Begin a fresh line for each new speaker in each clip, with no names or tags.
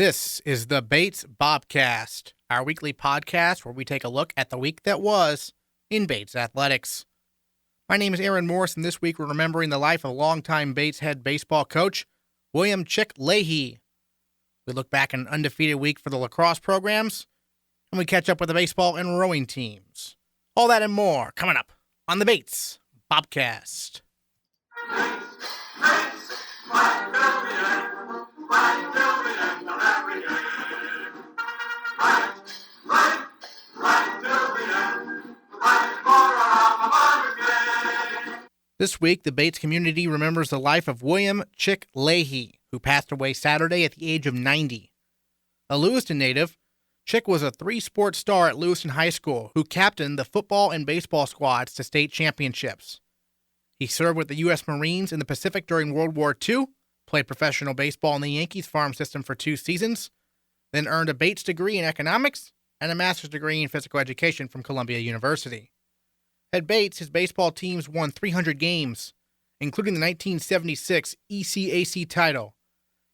This is the Bates Bobcast, our weekly podcast where we take a look at the week that was in Bates athletics. My name is Aaron Morris, and this week we're remembering the life of longtime Bates head baseball coach William "Chick" Leahey. We look back at an undefeated week for the lacrosse programs, and we catch up with the baseball and rowing teams. All that and more coming up on the Bates Bobcast. This week, the Bates community remembers the life of William "Chick" Leahey, who passed away Saturday at the age of 90. A Lewiston native, Chick was a three-sport star at Lewiston High School who captained the football and baseball squads to state championships. He served with the U.S. Marines in the Pacific during World War II, played professional baseball in the Yankees farm system for 2 seasons, then earned a Bates degree in economics and a master's degree in physical education from Columbia University. At Bates, his baseball teams won 300 games, including the 1976 ECAC title.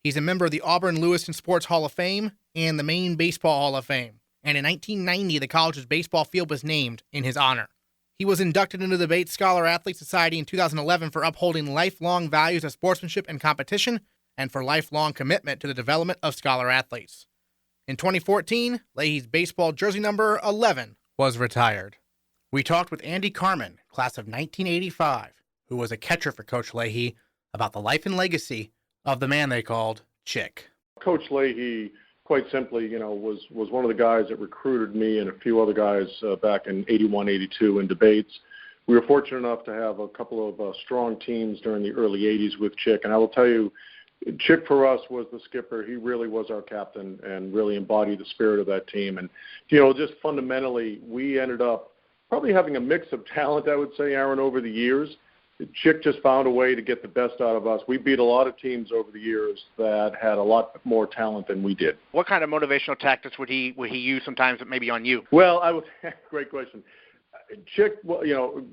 He's a member of the Auburn-Lewiston Sports Hall of Fame and the Maine Baseball Hall of Fame, and in 1990, the college's baseball field was named in his honor. He was inducted into the Bates Scholar Athlete Society in 2011 for upholding lifelong values of sportsmanship and competition and for lifelong commitment to the development of scholar athletes. In 2014, Leahey's baseball jersey number 11 was retired. We talked with Andy Carmen, class of 1985, who was a catcher for Coach Leahey, about the life and legacy of the man they called Chick.
Coach Leahey, quite simply, was one of the guys that recruited me and a few other guys back in 81, 82 in debates. We were fortunate enough to have a couple of strong teams during the early 80s with Chick, and I will tell you, Chick for us was the skipper. He really was our captain and really embodied the spirit of that team. And, just fundamentally, we ended up probably having a mix of talent, I would say, Aaron, over the years. Chick just found a way to get the best out of us. We beat a lot of teams over the years that had a lot more talent than we did.
What kind of motivational tactics would he use sometimes maybe on you?
Well, great question. Chick,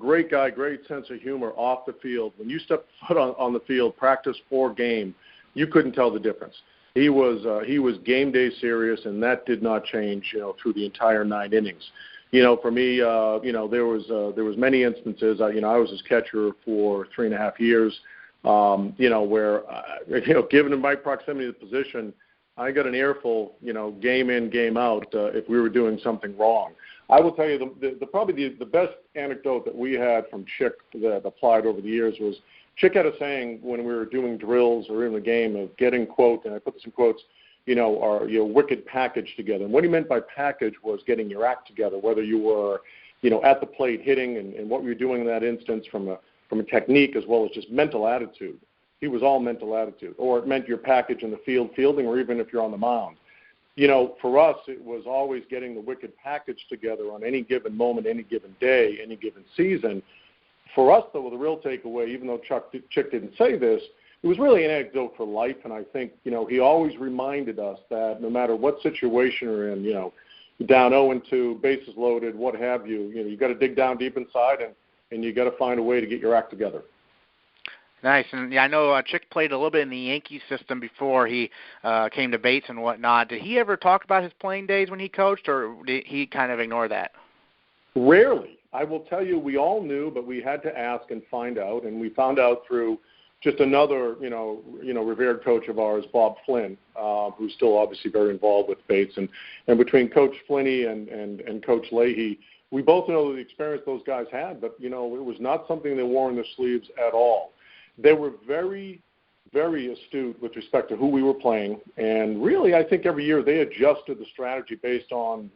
great guy, great sense of humor off the field. When you step foot on the field, practice or game, you couldn't tell the difference. He was game day serious, and that did not change, through the entire 9 innings. For me, there was many instances. I was his catcher for 3.5 years. Where given my proximity to the position, I got an earful, game in, game out, if we were doing something wrong. I will tell you probably the best anecdote that we had from Chick that applied over the years was Chick had a saying when we were doing drills or in the game of getting, quote, and I put this in quotes, our wicked package together. And what he meant by package was getting your act together, whether you were, at the plate hitting and what we were doing in that instance from a technique as well as just mental attitude. He was all mental attitude. Or it meant your package in the field, fielding, or even if you're on the mound. For us, it was always getting the wicked package together on any given moment, any given day, any given season. For us, though, the real takeaway, even though Chick didn't say this, it was really an anecdote for life, and I think, he always reminded us that no matter what situation you're in, down 0-2, bases loaded, what have you, you got to dig down deep inside and you got to find a way to get your act together.
Nice. And I know Chick played a little bit in the Yankees system before he came to Bates and whatnot. Did he ever talk about his playing days when he coached, or did he kind of ignore that?
Rarely. I will tell you, we all knew, but we had to ask and find out, and we found out through just another, revered coach of ours, Bob Flynn, who's still obviously very involved with Bates. And between Coach Flinney and Coach Leahey, we both know the experience those guys had, but, it was not something they wore in their sleeves at all. They were very, very astute with respect to who we were playing. And really, I think every year they adjusted the strategy based on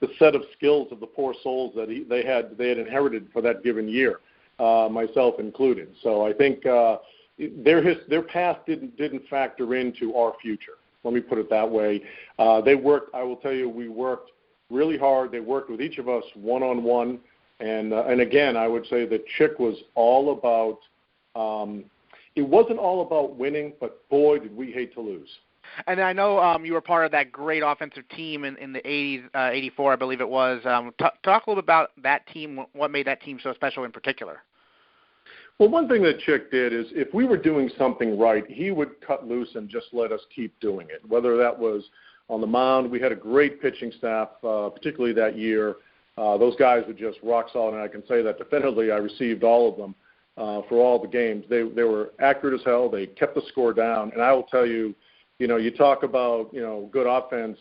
the set of skills of the poor souls that they had inherited for that given year. Myself included. So I think their past didn't factor into our future. Let me put it that way. They worked. I will tell you, we worked really hard. They worked with each of us one-on-one. And again, I would say that Chick was all about. It wasn't all about winning, but boy, did we hate to lose.
And I know you were part of that great offensive team in the 80s, 84, I believe it was. Talk a little bit about that team, what made that team so special in particular.
Well, one thing that Chick did is if we were doing something right, he would cut loose and just let us keep doing it. Whether that was on the mound, we had a great pitching staff, particularly that year. Those guys were just rock solid, and I can say that definitively. I received all of them for all the games. They were accurate as hell. They kept the score down, and I will tell you, you talk about good offense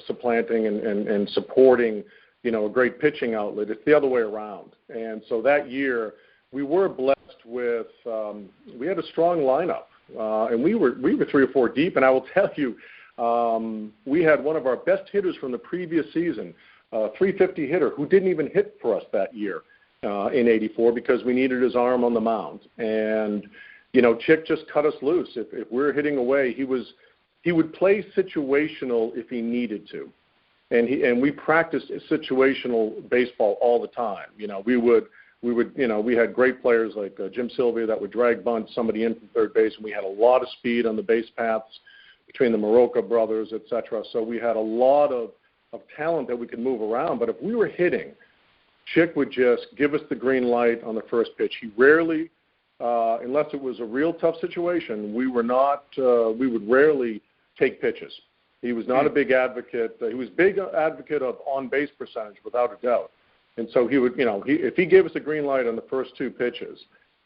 supplanting and supporting a great pitching outlet. It's the other way around. And so that year we were blessed with we had a strong lineup, and we were 3 or 4 deep. And I will tell you, we had one of our best hitters from the previous season, a 350 hitter who didn't even hit for us that year in '84 because we needed his arm on the mound. And Chick just cut us loose. If we were hitting away, he would play situational if he needed to. And we practiced situational baseball all the time. We had great players like Jim Sylvia that would drag bunt somebody in from third base, and we had a lot of speed on the base paths between the Maroka brothers, et cetera. So we had a lot of talent that we could move around. But if we were hitting, Chick would just give us the green light on the first pitch. He rarely, unless it was a real tough situation, we would rarely take pitches. He was not a big advocate. He was a big advocate of on-base percentage, without a doubt. And so he would, if he gave us a green light on the first 2 pitches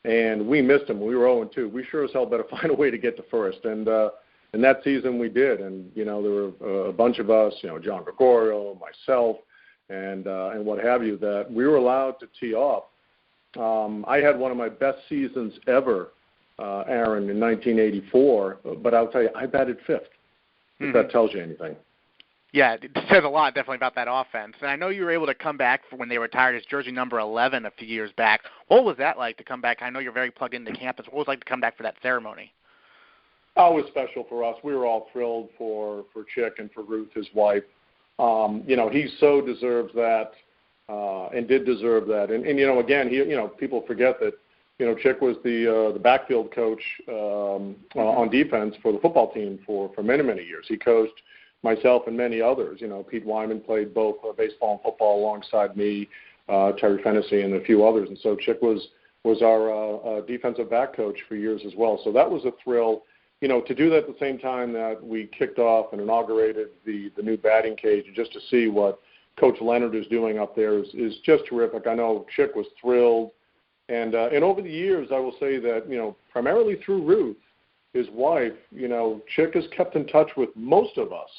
and we missed him, we were 0-2, we sure as hell better find a way to get to first. And that season we did. And, there were a bunch of us, John Gregorio, myself, and what have you, that we were allowed to tee off. I had one of my best seasons ever, Aaron, in 1984, but I'll tell you, I batted 5th. If that tells you anything.
Yeah, it says a lot, definitely, about that offense. And I know you were able to come back for when they retired as jersey number 11 a few years back. What was that like to come back? I know you're very plugged into campus. What was it like to come back for that ceremony?
Oh, it was special for us. We were all thrilled for Chick and for Ruth, his wife. He so deserves that and did deserve that. And again, people forget that, Chick was the backfield coach on defense for the football team for many, many years. He coached myself and many others. Pete Wyman played both baseball and football alongside me, Terry Fennessy, and a few others. And so Chick was our defensive back coach for years as well. So that was a thrill. To do that at the same time that we kicked off and inaugurated the new batting cage, and just to see what Coach Leonard is doing up there is just terrific. I know Chick was thrilled. And over the years, I will say that, primarily through Ruth, his wife, Chick has kept in touch with most of us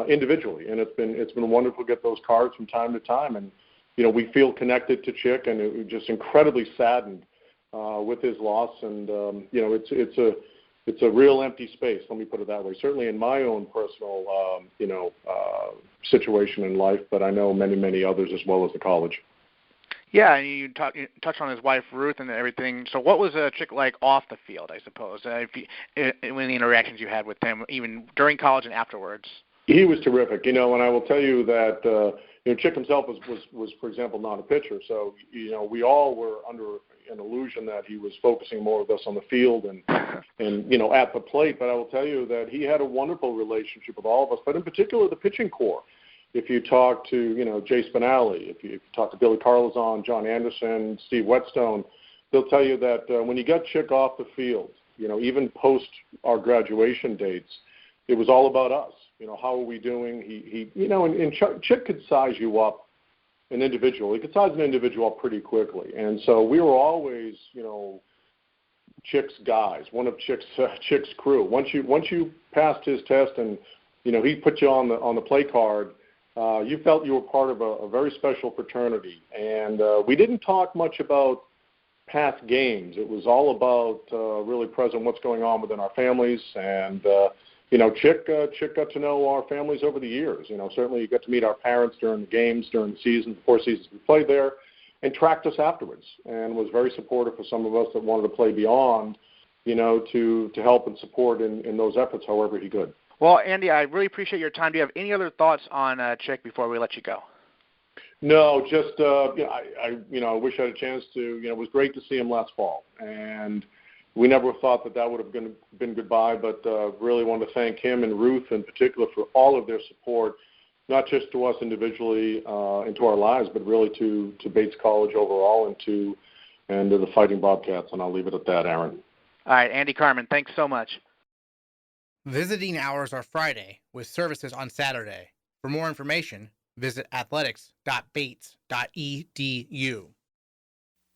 individually. And it's been wonderful to get those cards from time to time. And, we feel connected to Chick, and just incredibly saddened with his loss. And, it's a real empty space, let me put it that way. Certainly in my own personal, situation in life, but I know many, many others as well as the college.
Yeah, and you touched on his wife, Ruth, and everything. So what was Chick like off the field, I suppose, when the interactions you had with him, even during college and afterwards? He
was terrific, and I will tell you that, Chick himself was, for example, not a pitcher. So, we all were under an illusion that he was focusing more with us on the field and at the plate. But I will tell you that he had a wonderful relationship with all of us, but in particular the pitching corps. If you talk to, Jay Spinelli, if you talk to Billy Carlazon, John Anderson, Steve Whetstone, they'll tell you that when you got Chick off the field, even post our graduation dates, it was all about us. How are we doing? And Chick could size you up, an individual. He could size an individual up pretty quickly. And so we were always, Chick's guys, one of Chick's crew. Once you passed his test and, he put you on the play card, you felt you were part of a very special fraternity. And we didn't talk much about past games. It was all about really present what's going on within our families. And, Chick got to know our families over the years. Certainly you got to meet our parents during the games, during the season, the 4 seasons we played there, and tracked us afterwards and was very supportive for some of us that wanted to play beyond, to help and support in those efforts however he could.
Well, Andy, I really appreciate your time. Do you have any other thoughts on Chick before we let you go?
No, just I wish I had a chance to. It was great to see him last fall, and we never thought that would have been goodbye. But really want to thank him and Ruth in particular for all of their support, not just to us individually into our lives, but really to Bates College overall and and to the Fighting Bobcats, and I'll leave it at that, Aaron.
All right, Andy Carmen, thanks so much.
Visiting hours are Friday, with services on Saturday. For more information, visit athletics.bates.edu.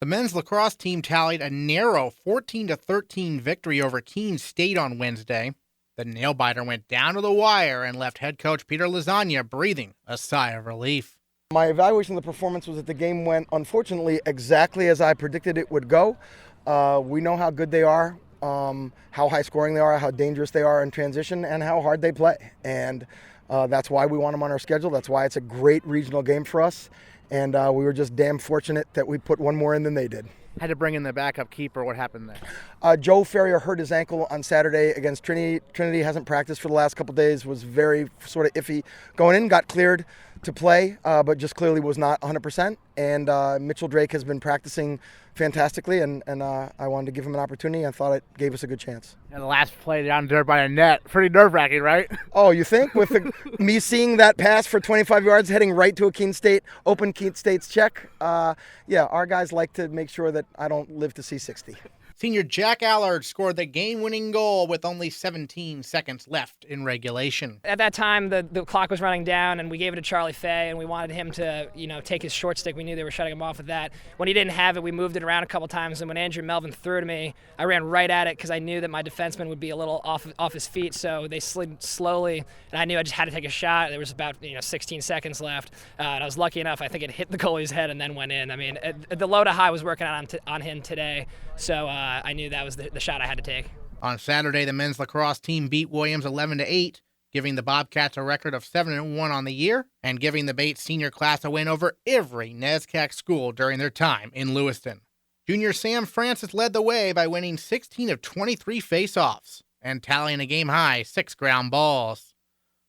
The men's lacrosse team tallied a narrow 14-13 victory over Keene State on Wednesday. The nail-biter went down to the wire and left head coach Peter Lasagna breathing a sigh of relief.
My evaluation of the performance was that the game went, unfortunately, exactly as I predicted it would go. We know how good they are, how high-scoring they are, how dangerous they are in transition, and how hard they play. And that's why we want them on our schedule. That's why it's a great regional game for us. And we were just damn fortunate that we put one more in than they did.
Had to bring in the backup keeper. What happened there?
Joe Ferrier hurt his ankle on Saturday against Trinity. Trinity hasn't practiced for the last couple of days, was very sort of iffy going in, got cleared to play, but just clearly was not 100%. And Mitchell Drake has been practicing fantastically, and I wanted to give him an opportunity. I thought it gave us a good chance.
And the last play down there by a net, pretty nerve-wracking, right?
Oh, you think? With me seeing that pass for 25 yards heading right to a Keene State, open Keene State's check, yeah, our guys like to make sure that I don't live to see 60.
Senior Jack Allard scored the game-winning goal with only 17 seconds left in regulation.
At that time, the clock was running down, and we gave it to Charlie Fay, and we wanted him to, take his short stick. We knew they were shutting him off with that. When he didn't have it, we moved it around a couple times, and when Andrew Melvin threw to me, I ran right at it because I knew that my defenseman would be a little off his feet, so they slid slowly, and I knew I just had to take a shot. There was about 16 seconds left, and I was lucky enough. I think it hit the goalie's head and then went in. I mean, the low to high was working on him today, so I knew that was the shot I had to take.
On Saturday, the men's lacrosse team beat Williams 11-8, giving the Bobcats a record of 7-1 on the year and giving the Bates senior class a win over every NESCAC school during their time in Lewiston. Junior Sam Francis led the way by winning 16 of 23 face-offs and tallying a game-high 6 ground balls.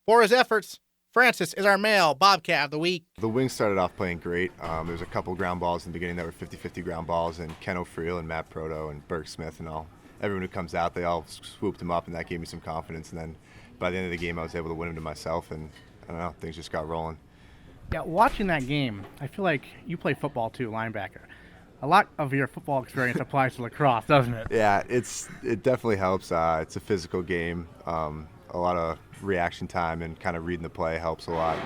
For his efforts, Francis is our male Bobcat of the week.
The Wings started off playing great. There was a couple ground balls in the beginning that were 50-50 ground balls, and Ken O'Friel and Matt Proto and Burke Smith and everyone who comes out, they all swooped him up, and that gave me some confidence. And then by the end of the game, I was able to win him to myself, and I don't know, things just got rolling.
Yeah, watching that game, I feel like you play football too, linebacker. A lot of your football experience applies to lacrosse, doesn't it?
Yeah, it definitely helps. It's a physical game. A lot of reaction time and kind of reading the play helps a lot,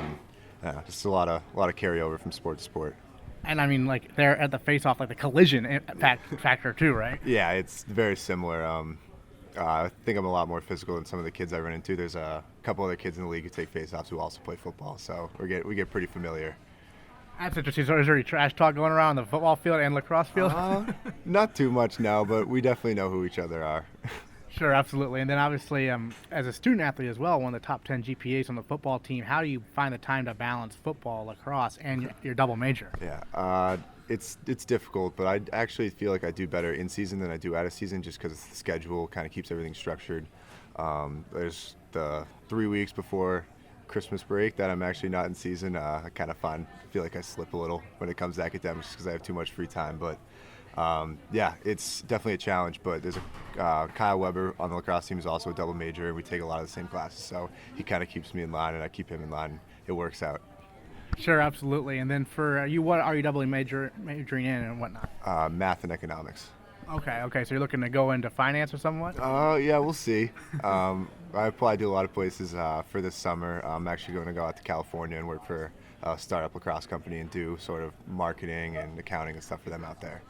and just a lot of carryover from sport to sport.
And I mean, like they're at the face-off, like the collision factor too, right?
Yeah, it's very similar. I think I'm a lot more physical than some of the kids I run into. There's a couple other kids in the league who take face-offs who also play football, so we get pretty familiar.
That's interesting. So is there any trash talk going around the football field and lacrosse field?
Not too much now, but we definitely know who each other are.
Sure, absolutely. And then obviously, as a student athlete as well, one of the top 10 GPAs on the football team, how do you find the time to balance football, lacrosse, and your double major?
Yeah, it's difficult, but I actually feel like I do better in season than I do out of season just because the schedule kind of keeps everything structured. There's the 3 weeks before Christmas break that I'm actually not in season. I kind of feel like I slip a little when it comes to academics just because I have too much free time, but yeah, it's definitely a challenge, but there's Kyle Weber on the lacrosse team is also a double major, and we take a lot of the same classes, so he kind of keeps me in line, and I keep him in line. It works out.
Sure, absolutely. And then for you, what are you doubling majoring in and whatnot?
Math and economics.
Okay, so you're looking to go into finance or somewhat?
Yeah, we'll see. I applied to a lot of places for this summer. I'm actually going to go out to California and work for a startup lacrosse company and do sort of marketing and accounting and stuff for them out there.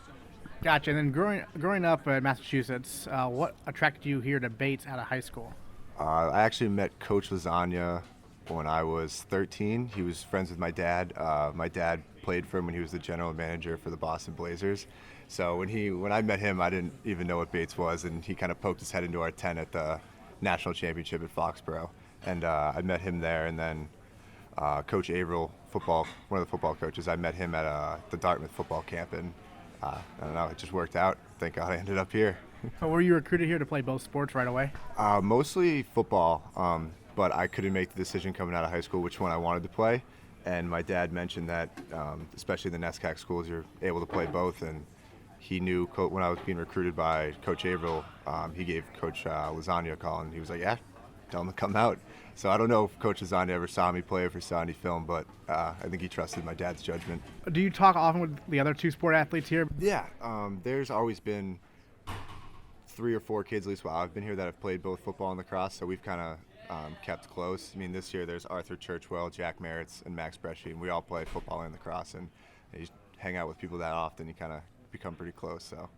Gotcha. And then growing up in Massachusetts, what attracted you here to Bates out of high school?
I actually met Coach Lasagna when I was 13. He was friends with my dad. My dad played for him when he was the general manager for the Boston Blazers. So when I met him, I didn't even know what Bates was, and he kind of poked his head into our tent at the national championship at Foxborough. And I met him there, and then Coach Averill, one of the football coaches, I met him at the Dartmouth football camp, and I don't know, it just worked out. Thank God I ended up here.
So were you recruited here to play both sports right away?
Mostly football, but I couldn't make the decision coming out of high school which one I wanted to play. And my dad mentioned that, especially the NESCAC schools, you're able to play both. And he knew when I was being recruited by Coach Averill, he gave Coach Lasagna a call, and he was like, yeah, tell him to come out. So I don't know if Coach Azani ever saw me play or if he saw any film, but I think he trusted my dad's judgment.
Do you talk often with the other two sport athletes here?
Yeah, there's always been 3 or 4 kids, at least while I've been here, that have played both football and lacrosse, so we've kind of kept close. I mean, this year there's Arthur Churchwell, Jack Merritz, and Max Bresci, and we all play football and lacrosse, and you hang out with people that often, you kind of become pretty close. So.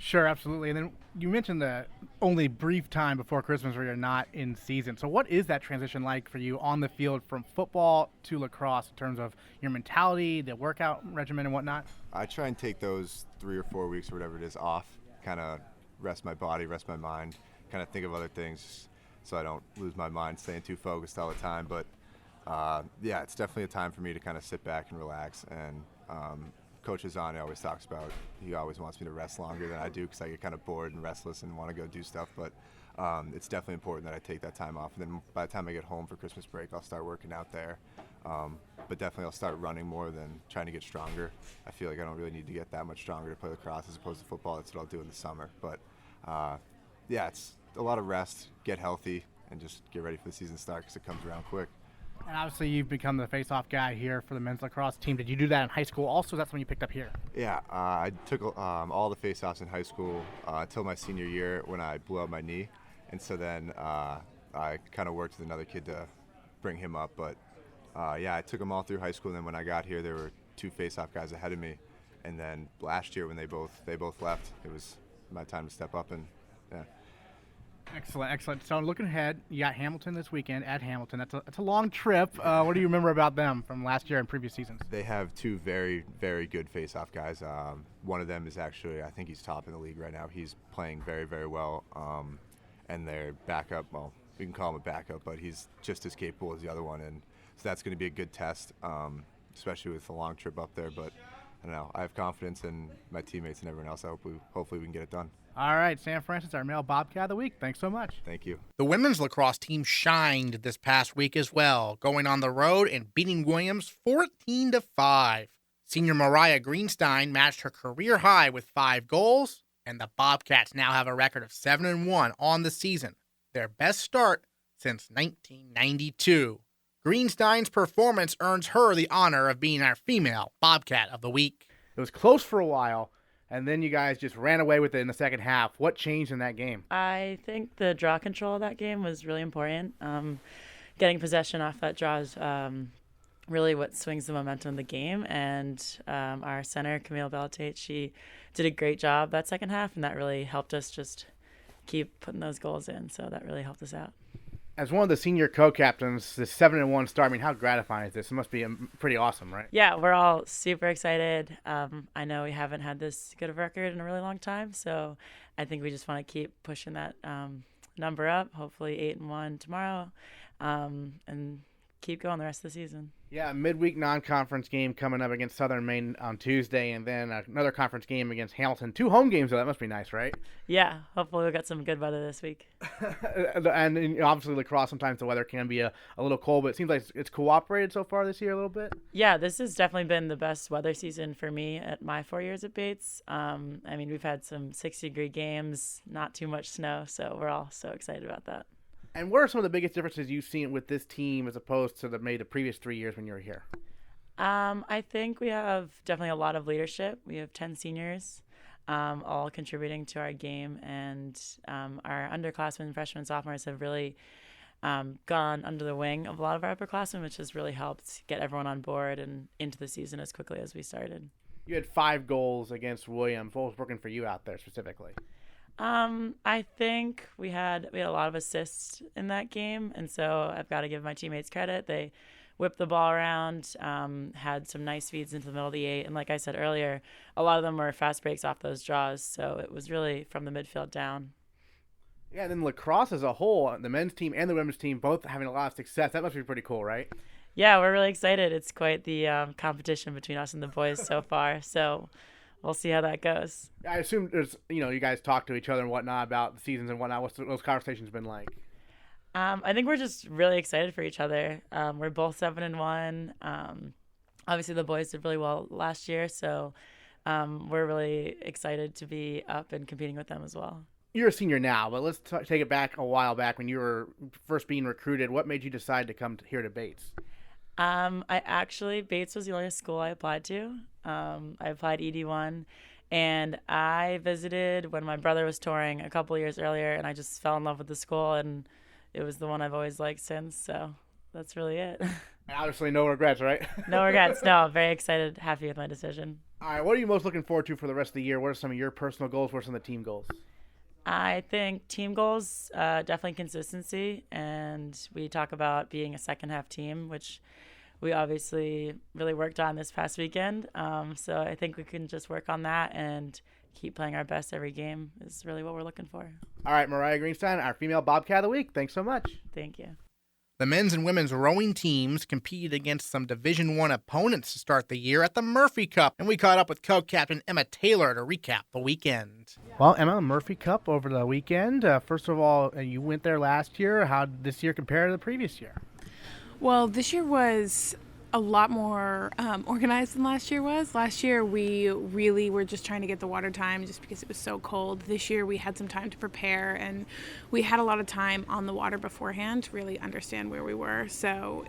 Sure, absolutely. And then you mentioned the only brief time before Christmas where you're not in season. So what is that transition like for you on the field from football to lacrosse in terms of your mentality, the workout regimen, and whatnot?
I try and take those 3 or 4 weeks or whatever it is off, kind of rest my body, rest my mind, kind of think of other things so I don't lose my mind staying too focused all the time. But yeah, it's definitely a time for me to kind of sit back and relax. And Coach Azani always talks about, he always wants me to rest longer than I do because I get kind of bored and restless and want to go do stuff. But it's definitely important that I take that time off. And then by the time I get home for Christmas break, I'll start working out there. But definitely I'll start running more than trying to get stronger. I feel like I don't really need to get that much stronger to play lacrosse as opposed to football. That's what I'll do in the summer. But yeah, it's a lot of rest, get healthy, and just get ready for the season to start because it comes around quick.
And obviously you've become the face-off guy here for the men's lacrosse team. Did you do that in high school also? That's when you picked up here?
Yeah, I took all the face-offs in high school until my senior year when I blew out my knee. And so then I kind of worked with another kid to bring him up. But yeah, I took them all through high school. And then when I got here, there were 2 face-off guys ahead of me. And then last year when they both left, it was my time to step up. And yeah.
Excellent, excellent. So looking ahead, you got Hamilton this weekend at Hamilton. That's a long trip. What do you remember about them from last year and previous seasons?
They have 2 very, very good face-off guys. One of them is actually, I think he's top in the league right now. He's playing very, very well. And their backup, well, we can call him a backup, but he's just as capable as the other one. And so that's going to be a good test, especially with the long trip up there. But I don't know. I have confidence in my teammates and everyone else. Hopefully we can get it done.
All right, Sam Francis, our male Bobcat of the week. Thanks so much.
Thank you.
The women's lacrosse team shined this past week as well, going on the road and beating Williams 14-5. Senior Mariah Greenstein matched her career high with 5 goals, and the Bobcats now have a record of 7-1 on the season, their best start since 1992. Greenstein's performance earns her the honor of being our female Bobcat of the week.
It was close for a while, and then you guys just ran away with it in the second half. What changed in that game?
I think the draw control of that game was really important. Getting possession off that draw is really what swings the momentum of the game. And our center, Camille Belatate, she did a great job that second half, and that really helped us just keep putting those goals in. So that really helped us out.
As one of the senior co-captains, this 7-1 start, I mean, how gratifying is this? It must be pretty awesome, right?
Yeah, we're all super excited. I know we haven't had this good of a record in a really long time, so I think we just want to keep pushing that number up, hopefully 8-1 tomorrow, and keep going the rest of the season.
Yeah, midweek non-conference game coming up against Southern Maine on Tuesday, and then another conference game against Hamilton. 2 home games, though. That must be nice, right?
Yeah, hopefully we'll get some good weather this week.
and obviously lacrosse, sometimes the weather can be a little cold, but it seems like it's cooperated so far this year a little bit.
Yeah, this has definitely been the best weather season for me at my 4 years at Bates. I mean, we've had some 60-degree games, not too much snow, so we're all so excited about that.
And what are some of the biggest differences you've seen with this team as opposed to the previous 3 years when you were here?
I think we have definitely a lot of leadership. We have 10 seniors, all contributing to our game, and our underclassmen, freshmen, sophomores have really gone under the wing of a lot of our upperclassmen, which has really helped get everyone on board and into the season as quickly as we started.
You had 5 goals against Williams. What was working for you out there specifically?
I think we had a lot of assists in that game, and so I've got to give my teammates credit. They whipped the ball around, had some nice feeds into the middle of the 8, and like I said earlier, a lot of them were fast breaks off those draws, so it was really from the midfield down.
Yeah, and then lacrosse as a whole, the men's team and the women's team both having a lot of success. That must be pretty cool, right?
Yeah, we're really excited. It's quite the competition between us and the boys so far, so we'll see how that goes.
I assume there's, you guys talk to each other and whatnot about the seasons and whatnot. What's those conversations been like?
I think we're just really excited for each other. We're both 7-1. Obviously, the boys did really well last year, so we're really excited to be up and competing with them as well.
You're a senior now, but let's take it back a while back when you were first being recruited. What made you decide to come here to Bates?
Bates was the only school I applied to. I applied ED1, and I visited when my brother was touring a couple years earlier, and I just fell in love with the school, and it was the one I've always liked since, so that's really it.
Obviously no regrets, right?
No regrets. No, very excited, happy with my decision.
All right, what are you most looking forward to for the rest of the year? What are some of your personal goals? What are some of the team goals?
I think team goals, definitely consistency, and we talk about being a second half team, which we obviously really worked on this past weekend. So I think we can just work on that and keep playing our best every game is really what we're looking for.
All right, Mariah Greenstein, our female Bobcat of the Week. Thanks so much.
Thank you.
The men's and women's rowing teams competed against some Division I opponents to start the year at the Murphy Cup, and we caught up with co-captain Emma Taylor to recap the weekend.
Well, Emma, Murphy Cup over the weekend. First of all, you went there last year. How did this year compare to the previous year?
Well, this year was a lot more organized than last year was. Last year we really were just trying to get the water time just because it was so cold. This year we had some time to prepare, and we had a lot of time on the water beforehand to really understand where we were. So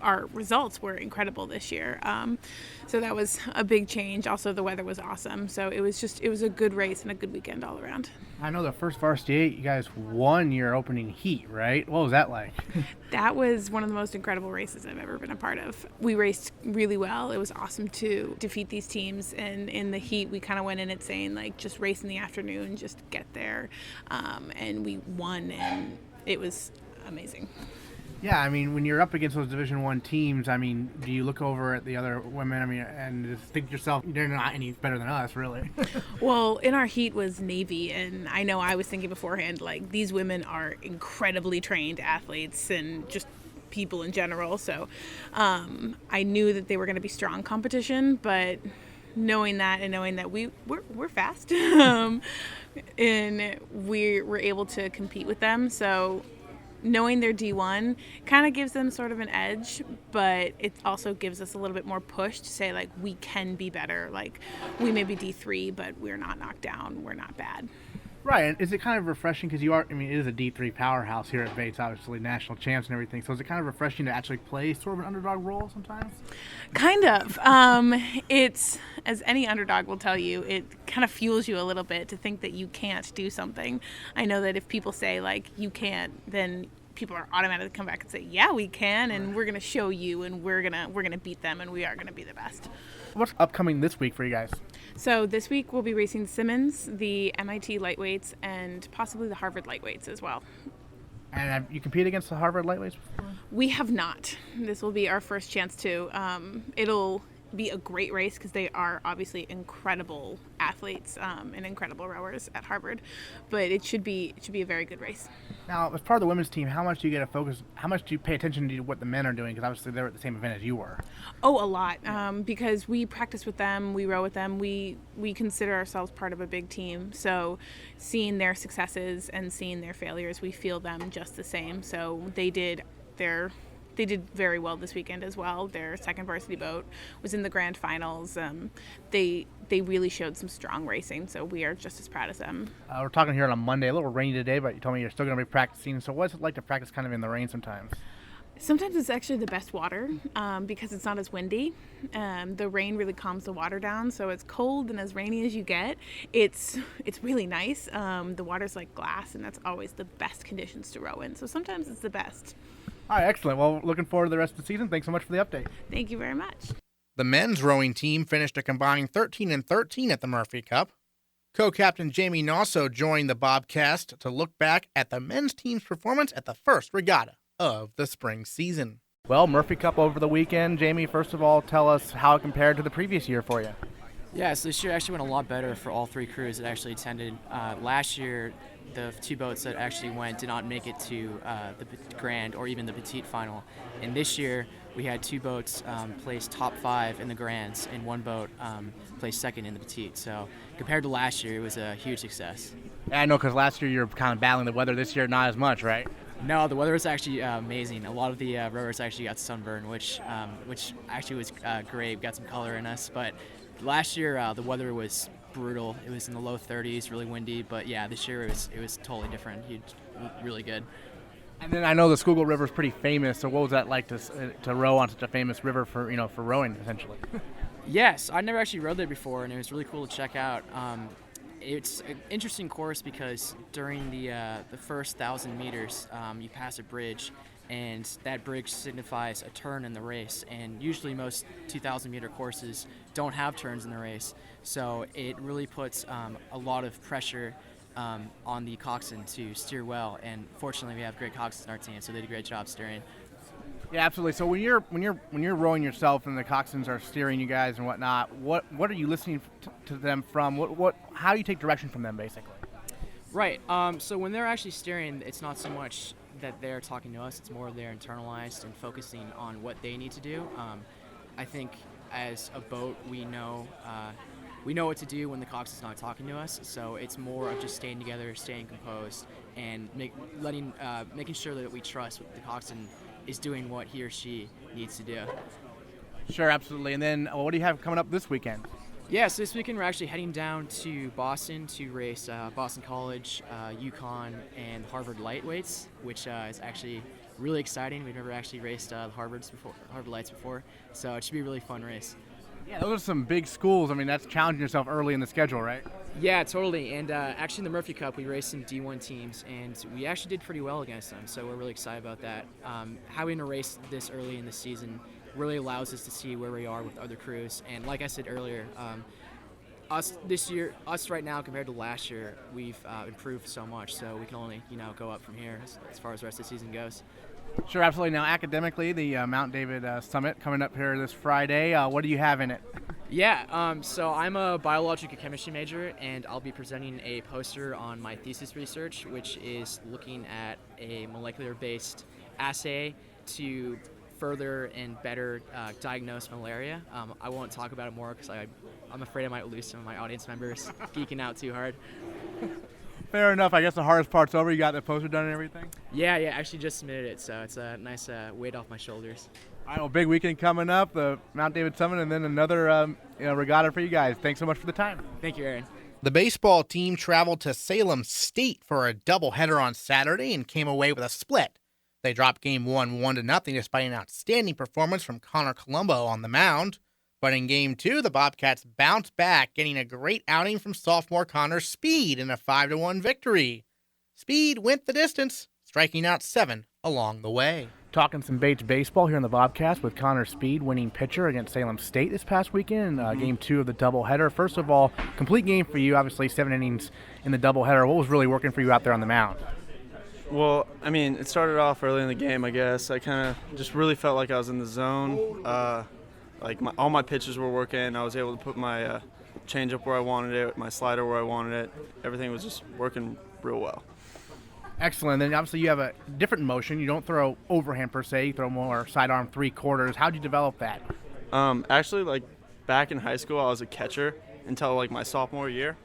our results were incredible this year. So that was a big change. Also, the weather was awesome. So it was a good race and a good weekend all around.
I know the first varsity 8, you guys won your opening heat, right? What was that like?
That was one of the most incredible races I've ever been a part of. We raced really well. It was awesome to defeat these teams. And in the heat, we kind of went in it saying, like, just race in the afternoon, just get there. And we won, and it was amazing.
Yeah, I mean, when you're up against those Division I teams, I mean, do you look over at the other women, and just think to yourself, they're not any better than us, really?
Well, in our heat was Navy, and I know I was thinking beforehand, like, these women are incredibly trained athletes and just people in general, so I knew that they were going to be strong competition, but knowing that and knowing that we're fast, and we were able to compete with them, so knowing they're D1 kind of gives them sort of an edge, but it also gives us a little bit more push to say, like, we can be better. Like, we may be D3, but we're not knocked down. We're not bad.
Right. And is it kind of refreshing because it is a D3 powerhouse here at Bates, obviously national champs and everything. So is it kind of refreshing to actually play sort of an underdog role sometimes?
Kind of. It's, as any underdog will tell you, it kind of fuels you a little bit to think that you can't do something. I know that if people say, like, you can't, then people are automatically come back and say, yeah, we can, and we're going to show you, and we're gonna beat them, and we are going to be the best.
What's upcoming this week for you guys?
So this week we'll be racing Simmons, the MIT lightweights, and possibly the Harvard lightweights as well.
And have you competed against the Harvard lightweights before?
We have not. This will be our first chance to. It'll be a great race because they are obviously incredible athletes and incredible rowers at Harvard, but it should be a very good race.
Now, as part of the women's team, how much do you get to focus? How much do you pay attention to what the men are doing? Because obviously they're at the same event as you were.
Oh, a lot. Because we practice with them, we row with them. We consider ourselves part of a big team. So, seeing their successes and seeing their failures, we feel them just the same. So they did very well this weekend as well. Their second varsity boat was in the grand finals. They really showed some strong racing, so we are just as proud as them.
We're talking here on a Monday, a little rainy today, but you told me you're still going to be practicing. So what's it like to practice kind of in the rain sometimes?
Sometimes it's actually the best water because it's not as windy. The rain really calms the water down, so it's cold and as rainy as you get. It's really nice. The water's like glass, and that's always the best conditions to row in. So sometimes it's the best.
All right, excellent. Well, looking forward to the rest of the season. Thanks so much for the update.
Thank you very much.
The men's rowing team finished a combined 13-13 at the Murphy Cup. Co-captain Jamie Nosso joined the Bobcast to look back at the men's team's performance at the first regatta of the spring season.
Well, Murphy Cup over the weekend. Jamie, first of all, tell us how it compared to the previous year for you.
Yeah, so this year actually went a lot better for all three crews that actually attended. Last year, the two boats that actually went did not make it to the grand or even the petite final. And this year, we had two boats place top 5 in the grands, and one boat placed second in the petite. So compared to last year, it was a huge success.
Yeah, I know, because last year you were kind of battling the weather. This year, not as much, right?
No, the weather was actually amazing. A lot of the rowers actually got sunburn, which actually was great. Got some color in us. But last year, the weather was brutal. It was in the low 30s, really windy. But yeah, this year it was totally different. Really good.
And then I know the Schuylkill River is pretty famous. So what was that like to row on such a famous river for rowing essentially?
Yes, I never actually rode there before, and it was really cool to check out. It's an interesting course because during the first 1,000 meters, you pass a bridge, and that bridge signifies a turn in the race. And usually most 2,000-meter courses don't have turns in the race, so it really puts a lot of pressure on the coxswain to steer well. And fortunately, we have great coxswains in our team, so they did a great job steering.
Yeah, absolutely. So when you're rowing yourself and the coxswains are steering you guys and whatnot, what are you listening to them from? How do you take direction from them, basically?
Right. So when they're actually steering, it's not so much that they're talking to us; it's more they're internalized and focusing on what they need to do. I think as a boat, we know what to do when the coxswain's not talking to us. So it's more of just staying together, staying composed, and making sure that we trust what the coxswain is doing what he or she needs to do.
Sure, absolutely. And then what do you have coming up this weekend?
Yeah, so this weekend we're actually heading down to Boston to race Boston College, UConn, and Harvard lightweights, which is actually really exciting. We've never actually raced Harvard lights before, so it should be a really fun race.
Yeah, those are some big schools. I mean, that's challenging yourself early in the schedule, right?
Yeah, totally. And actually in the Murphy Cup, we raced some D1 teams, and we actually did pretty well against them, so we're really excited about that. Having a race this early in the season really allows us to see where we are with other crews. And like I said earlier, us right now compared to last year, we've improved so much, so we can only go up from here as far as the rest of the season goes.
Sure, absolutely. Now, academically, the Mount David Summit coming up here this Friday. What do you have in it?
Yeah, so I'm a biological chemistry major, and I'll be presenting a poster on my thesis research, which is looking at a molecular-based assay to further and better diagnose malaria. I won't talk about it more because I'm afraid I might lose some of my audience members geeking out too hard.
Fair enough. I guess the hardest part's over. You got the poster done and everything?
Yeah, actually just submitted it, so it's a nice weight off my shoulders.
All right, well, big weekend coming up, the Mount David Summit, and then another regatta for you guys. Thanks so much for the time.
Thank you, Aaron.
The baseball team traveled to Salem State for a doubleheader on Saturday and came away with a split. They dropped Game 1 1-0 despite an outstanding performance from Connor Colombo on the mound. But in Game 2, the Bobcats bounced back, getting a great outing from sophomore Connor Speed in a 5-1 victory. Speed went the distance, striking out 7 along the way.
Talking some Bates baseball here on the Bobcast with Connor Speed, winning pitcher against Salem State this past weekend, Game 2 of the doubleheader. First of all, complete game for you, obviously 7 innings in the doubleheader. What was really working for you out there on the mound?
Well, I mean, it started off early in the game, I guess. I kind of just really felt like I was in the zone. All my pitches were working. I was able to put my changeup where I wanted it, my slider where I wanted it. Everything was just working real well.
Excellent. Then obviously you have a different motion. You don't throw overhand per se. You throw more sidearm 3/4. How'd you develop that?
Actually, back in high school, I was a catcher until my sophomore year.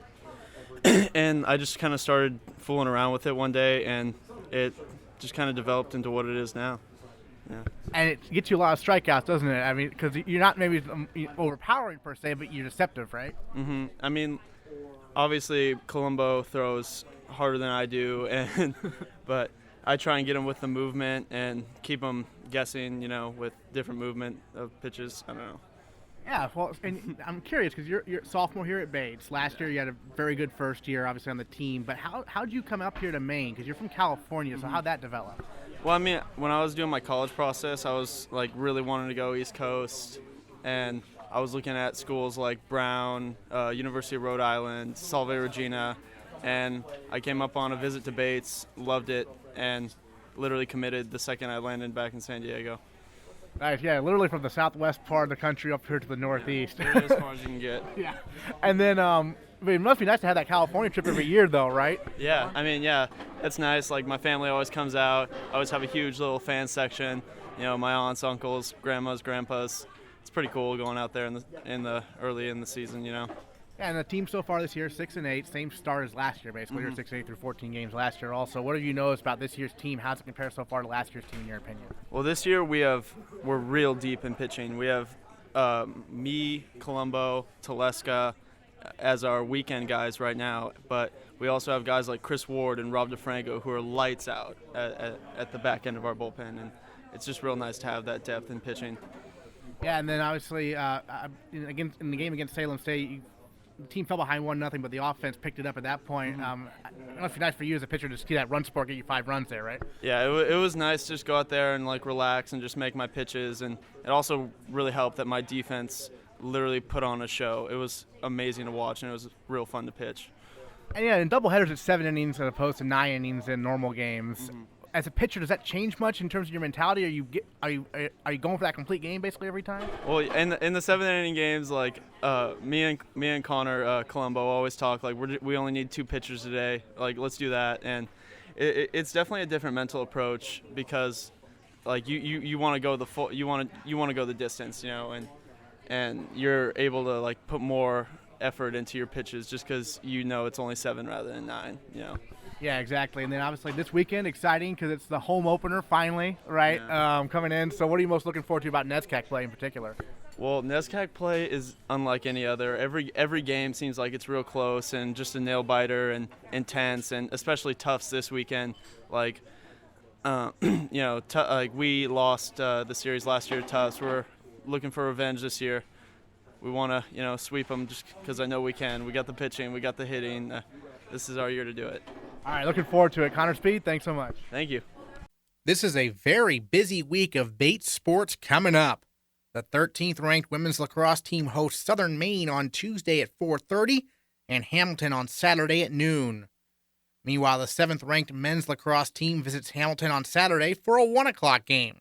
And I just kind of started fooling around with it one day, and it just kind of developed into what it is now. Yeah.
And it gets you a lot of strikeouts, doesn't it? I mean, because you're not maybe overpowering per se, but you're deceptive, right?
Mm-hmm. I mean, obviously Colombo throws harder than I do, but I try and get him with the movement and keep him guessing, with different movement of pitches. I don't know.
Yeah, well, and I'm curious because you're sophomore here at Bates. Last year you had a very good first year, obviously, on the team. But how'd you come up here to Maine? Because you're from California, so how'd that develop?
Well, I mean, when I was doing my college process, I was really wanting to go East Coast, and I was looking at schools like Brown, University of Rhode Island, Salve Regina, and I came up on a visit to Bates, loved it, and literally committed the second I landed back in San Diego.
Nice, yeah, literally from the southwest part of the country up here to the northeast.
Yeah, as far as you can get.
Yeah, and then it must be nice to have that California trip every year, though, right?
Yeah, I mean, yeah, it's nice. My family always comes out. I always have a huge little fan section. My aunts, uncles, grandmas, grandpas. It's pretty cool going out there in the early in the season. Yeah,
and the team so far this year, 6-8, same start as last year, basically. You're 6-8 through 14 games last year. Also, what have you noticed about this year's team? How's it compare so far to last year's team, in your opinion?
Well, this year we're real deep in pitching. We have me, Colombo, Teleska, as our weekend guys right now, but we also have guys like Chris Ward and Rob DeFranco who are lights out at the back end of our bullpen, and it's just real nice to have that depth in pitching.
Yeah, and then obviously in the game against Salem State, the team fell behind 1-0, but the offense picked it up at that point. I don't know if it's nice for you as a pitcher to see that run support get you 5 runs there, right?
Yeah, it was nice to just go out there and like relax and just make my pitches, and it also really helped that my defense literally put on a show. It was amazing to watch, and it was real fun to pitch.
And yeah, in doubleheaders, it's 7 innings as opposed to 9 innings in normal games. As a pitcher, does that change much in terms of your mentality? Are you going for that complete game basically every time?
Well, in the 7-inning games, like me and Connor Colombo always talk like we only need 2 pitchers today. Like let's do that, and it's definitely a different mental approach because like you want to go the full you want to go the distance, and you're able to like put more effort into your pitches just because it's only 7 rather than 9.
Yeah, exactly. And then obviously this weekend, exciting because it's the home opener finally, right?
Yeah.
Coming in. So what are you most looking forward to about NESCAC play in particular?
Well, NESCAC play is unlike any other. Every game seems like it's real close and just a nail biter and intense, and especially Tufts this weekend. Like, like we lost the series last year to Tufts. We're looking for revenge this year. We want to sweep them just because I know we can. We got the pitching, we got the hitting. This is our year to do it.
All right, looking forward to it. Connor Speed, thanks so much.
Thank you.
This is a very busy week of Bates sports coming up. The 13th ranked women's lacrosse team hosts Southern Maine on Tuesday at 4:30 and Hamilton on Saturday at noon. Meanwhile, the 7th ranked men's lacrosse team visits Hamilton on Saturday for a 1 o'clock game.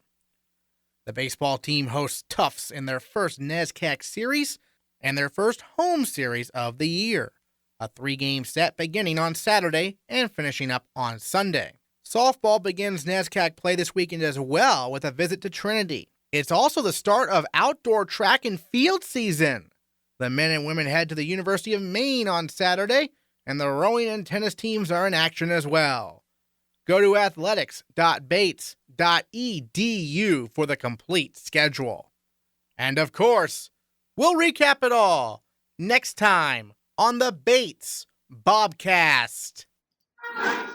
The baseball team hosts Tufts in their first NESCAC series and their first home series of the year. A 3-game set beginning on Saturday and finishing up on Sunday. Softball begins NESCAC play this weekend as well with a visit to Trinity. It's also the start of outdoor track and field season. The men and women head to the University of Maine on Saturday, and the rowing and tennis teams are in action as well. Go to athletics.bates.edu for the complete schedule. And of course, we'll recap it all next time on the Bates Bobcast.
Bates,